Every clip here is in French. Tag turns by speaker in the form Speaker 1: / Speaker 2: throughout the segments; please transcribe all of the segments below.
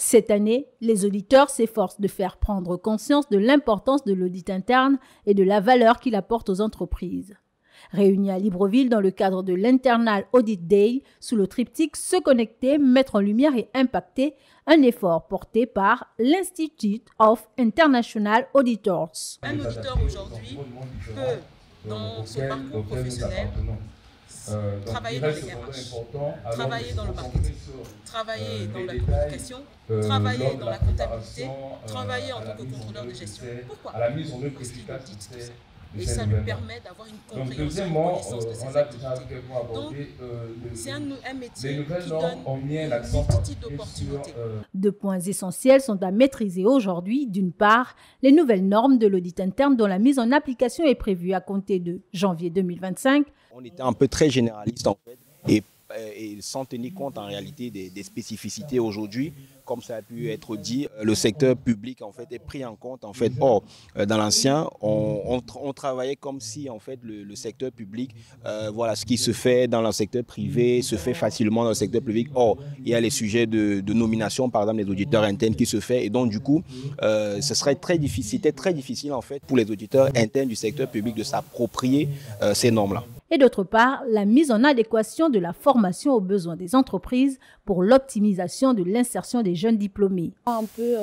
Speaker 1: Cette année, les auditeurs s'efforcent de faire prendre conscience de l'importance de l'audit interne et de la valeur qu'il apporte aux entreprises. Réunis à Libreville dans le cadre de l'Internal Audit Day, sous le triptyque Se connecter, mettre en lumière et impacter, un effort porté par l'Institute of International Auditors.
Speaker 2: Un auditeur aujourd'hui peut, dans son parcours professionnel, travailler dans les RH, travailler dans le marketing, travailler dans la communication, travailler dans la comptabilité, travailler en tant que contrôleur de gestion. Pourquoi? Parce qu'il audite tout ça. Et ça lui permet d'avoir une compréhension, une connaissance de ses activités. Donc, c'est un métier qui donne une multitude d'opportunités.
Speaker 1: Deux points essentiels sont à maîtriser aujourd'hui. D'une part, les nouvelles normes de l'audit interne dont la mise en application est prévue à compter de janvier 2025.
Speaker 3: On était un peu très généraliste en fait et sans tenir compte en réalité des spécificités aujourd'hui. Comme ça a pu être dit, le secteur public en fait est pris en compte en fait. Or, dans l'ancien, on travaillait comme si en fait le secteur public, voilà, ce qui se fait dans le secteur privé se fait facilement dans le secteur public. Or, il y a les sujets de nomination, par exemple, des auditeurs internes qui se fait, et donc du coup, ce serait très difficile en fait pour les auditeurs internes du secteur public de s'approprier ces normes-là.
Speaker 1: Et d'autre part, la mise en adéquation de la formation aux besoins des entreprises pour l'optimisation de l'insertion des jeunes diplômés.
Speaker 4: Un peu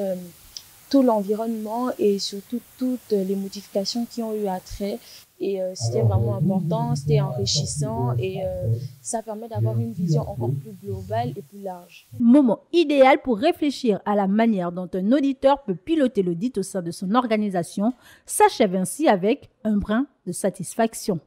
Speaker 4: tout l'environnement et surtout toutes les modifications qui ont eu attrait. Et c'était vraiment important, c'était enrichissant et ça permet d'avoir une vision encore plus globale et plus large.
Speaker 1: Moment idéal pour réfléchir à la manière dont un auditeur peut piloter l'audit au sein de son organisation s'achève ainsi avec un brin de satisfaction.